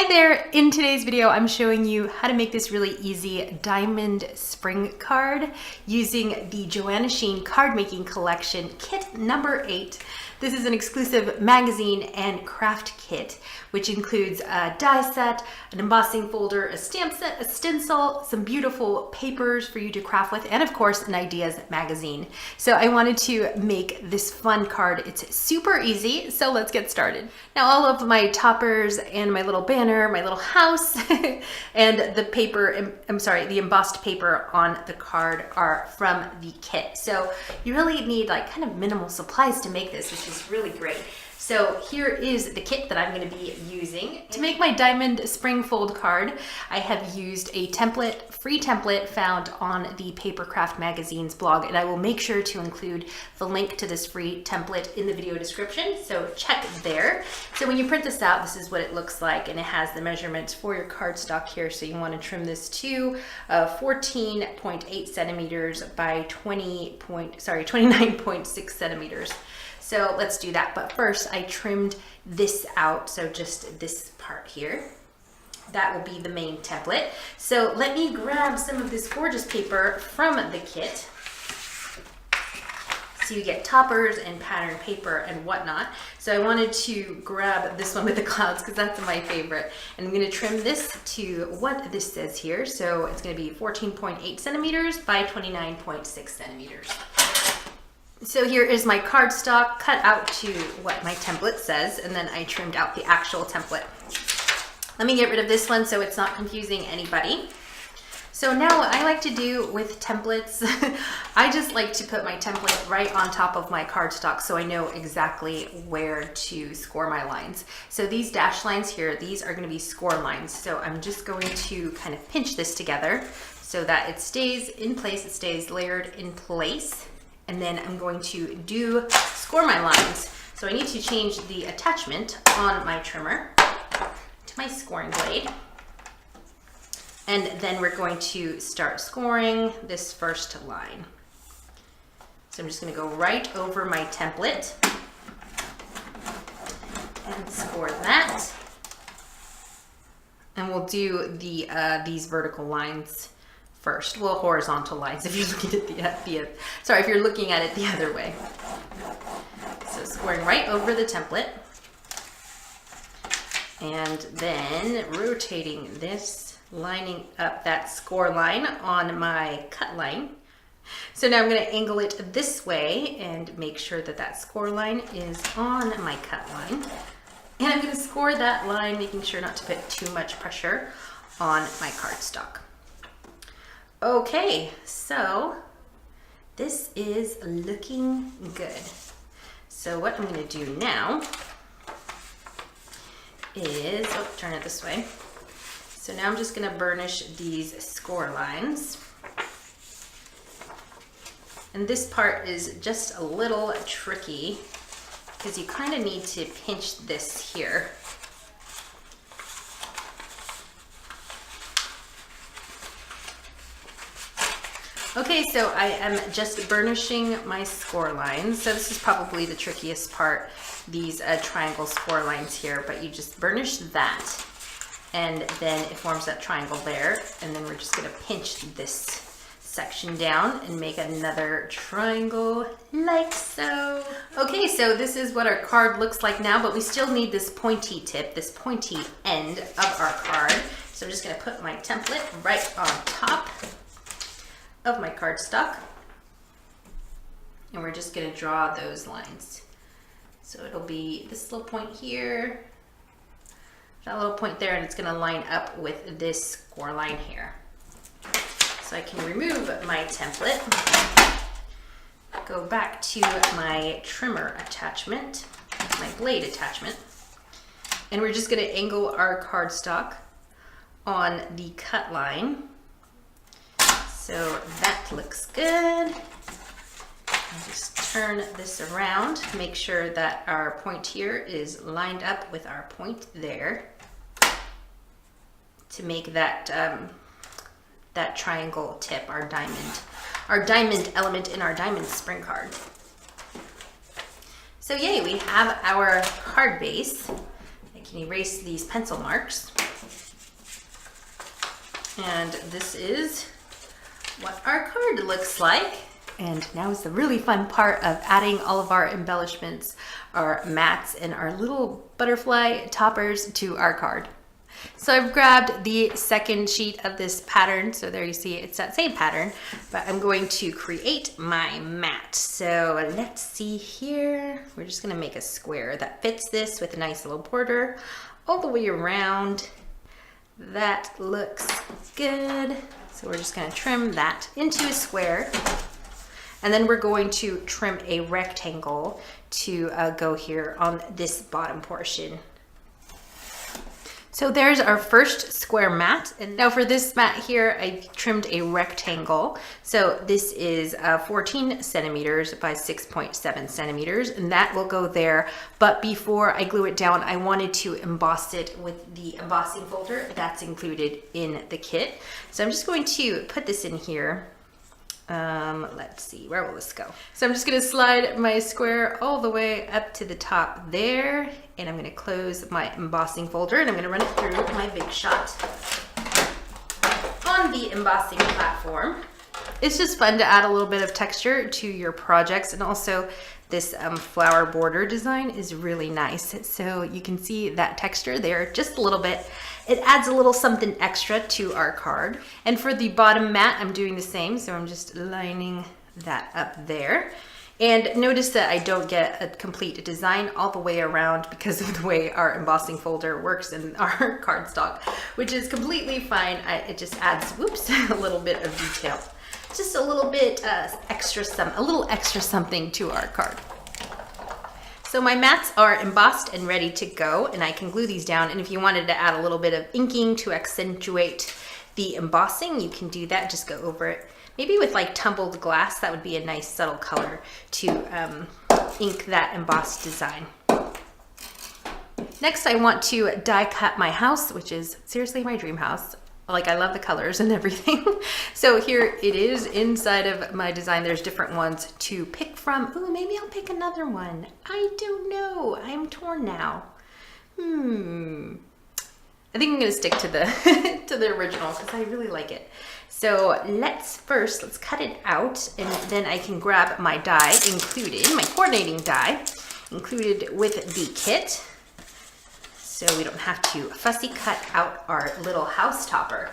Hi there! In today's video, I'm showing you how to make this really easy diamond spring card using the Joanna Sheen card making collection kit number 8. This is an exclusive magazine and craft kit, which includes a die set, an embossing folder, a stamp set, a stencil, some beautiful papers for you to craft with, and of course, an ideas magazine. So I wanted to make this fun card. It's super easy, so let's get started. Now all of my toppers and my little banner, my little house, and the paper, the embossed paper on the card are from the kit. So you really need like kind of minimal supplies to make this, which is really great. So here is the kit that I'm going to be using. To make my diamond spring fold card, I have used a free template found on the Papercraft Magazine's blog, and I will make sure to include the link to this free template in the video description, so check there. So when you print this out, this is what it looks like, and it has the measurements for your cardstock here. So you want to trim this to 14.8 centimeters by 29.6 centimeters. So let's do that. But first I trimmed this out. So just this part here, that will be the main template. So let me grab some of this gorgeous paper from the kit. So you get toppers and pattern paper and whatnot. So I wanted to grab this one with the clouds because that's my favorite. And I'm gonna trim this to what this says here. So it's gonna be 14.8 centimeters by 29.6 centimeters. So here is my cardstock cut out to what my template says, and then I trimmed out the actual template. Let me get rid of this one so it's not confusing anybody. So now what I like to do with templates, I just like to put my template right on top of my cardstock so I know exactly where to score my lines. So these dashed lines here, these are going to be score lines. So I'm just going to kind of pinch this together so that it stays in place, it stays layered in place. And then I'm going to score my lines. So I need to change the attachment on my trimmer to my scoring blade. And then we're going to start scoring this first line. So I'm just gonna go right over my template and score that. And we'll do these vertical lines first. Well, horizontal lines if you're looking at if you're looking at it the other way. So scoring right over the template and then rotating this, lining up that score line on my cut line. So now I'm going to angle it this way and make sure that that score line is on my cut line. And I'm going to score that line, making sure not to put too much pressure on my cardstock. Okay, so this is looking good. So what I'm going to do now is, turn it this way. So now I'm just going to burnish these score lines. And this part is just a little tricky because you kind of need to pinch this here. Okay, so I am just burnishing my score lines. So this is probably the trickiest part, these triangle score lines here, but you just burnish that and then it forms that triangle there. And then we're just gonna pinch this section down and make another triangle like so. Okay, so this is what our card looks like now, but we still need this pointy tip, this pointy end of our card. So I'm just gonna put my template right on top of my cardstock, and we're just going to draw those lines. So it'll be this little point here, that little point there, and it's going to line up with this score line here. So I can remove my template, go back to my trimmer attachment, my blade attachment, and we're just going to angle our cardstock on the cut line. So that looks good. I'll just turn this around, make sure that our point here is lined up with our point there to make that that triangle tip, our diamond element in our diamond spring card. So yay, we have our card base. I can erase these pencil marks. And this is what our card looks like. And now is the really fun part of adding all of our embellishments, our mats and our little butterfly toppers to our card. So I've grabbed the second sheet of this pattern. So there you see it's that same pattern, but I'm going to create my mat. So let's see here. We're just gonna make a square that fits this with a nice little border all the way around. That looks good. So we're just gonna trim that into a square. And then we're going to trim a rectangle to go here on this bottom portion. So there's our first square mat. And now for this mat here, I trimmed a rectangle. So this is 14 centimeters by 6.7 centimeters, and that will go there. But before I glue it down, I wanted to emboss it with the embossing folder that's included in the kit. So I'm just going to put this in here. Let's see, where will this go? So I'm just gonna slide my square all the way up to the top there, and I'm gonna close my embossing folder, and I'm gonna run it through my Big Shot on the embossing platform. It's just fun to add a little bit of texture to your projects, and also this flower border design is really nice. So you can see that texture there just a little bit. It adds a little something extra to our card. And for the bottom mat, I'm doing the same. So I'm just lining that up there. And notice that I don't get a complete design all the way around because of the way our embossing folder works in our cardstock, which is completely fine. It just adds, whoops, a little bit of detail. Just a little bit extra something to our card. So my mats are embossed and ready to go, and I can glue these down. And if you wanted to add a little bit of inking to accentuate the embossing, you can do that. Just go over it. Maybe with like tumbled glass, that would be a nice subtle color to ink that embossed design. Next, I want to die cut my house, which is seriously my dream house. Like, I love the colors and everything. So here it is inside of my design. There's different ones to pick from. Ooh, maybe I'll pick another one. I don't know. I'm torn now. I think I'm gonna stick to the to the original because I really like it. So let's cut it out, and then I can grab my die included, my coordinating die included with the kit. So we don't have to fussy cut out our little house topper.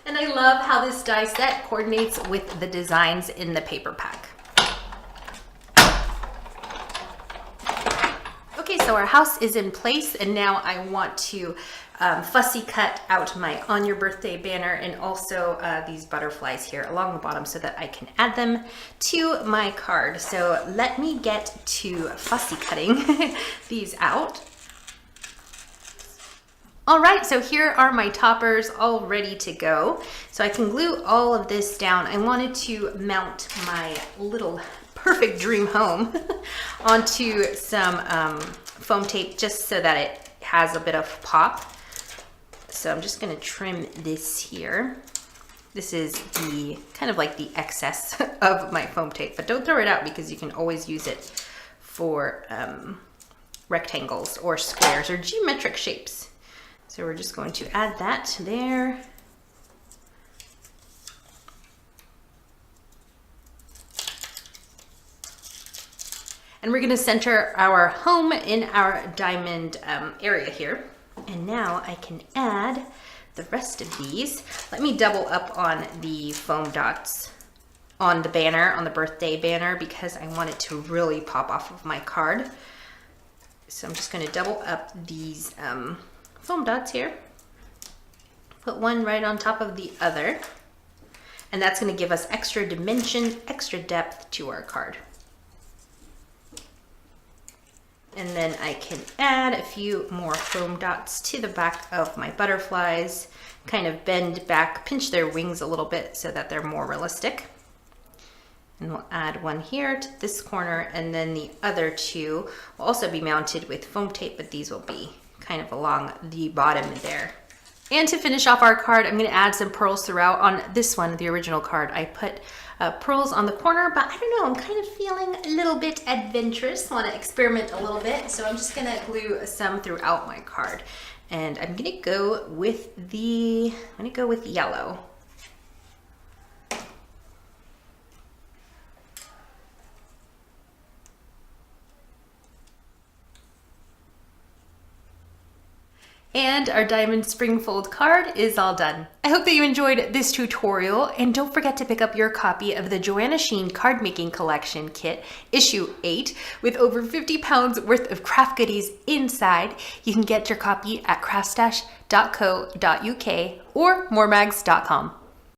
And I love how this die set coordinates with the designs in the paper pack. Okay, so our house is in place, and now I want to fussy cut out my On Your Birthday banner and also these butterflies here along the bottom so that I can add them to my card. So let me get to fussy cutting these out. All right, so here are my toppers all ready to go. So I can glue all of this down. I wanted to mount my little perfect dream home onto some foam tape just so that it has a bit of pop. So I'm just gonna trim this here. This is the kind of like the excess of my foam tape, but don't throw it out because you can always use it for rectangles or squares or geometric shapes. So we're just going to add that there. And we're gonna center our home in our diamond area here. And now I can add the rest of these. Let me double up on the foam dots on the banner, on the birthday banner, because I want it to really pop off of my card. So I'm just gonna double up these foam dots here. Put one right on top of the other. And that's gonna give us extra dimension, extra depth to our card. And then I can add a few more foam dots to the back of my butterflies, kind of bend back, pinch their wings a little bit so that they're more realistic. And we'll add one here to this corner, and then the other two will also be mounted with foam tape, but these will be kind of along the bottom there. And to finish off our card, I'm gonna add some pearls throughout. On this one, the original card, I put pearls on the corner, but I don't know, I'm kind of feeling a little bit adventurous, wanna experiment a little bit, so I'm just gonna glue some throughout my card. And I'm gonna go with yellow. And our diamond spring fold card is all done. I hope that you enjoyed this tutorial, and don't forget to pick up your copy of the Joanna Sheen Card Making Collection Kit, issue 8, with over 50 pounds worth of craft goodies inside. You can get your copy at craftstash.co.uk or moremags.com.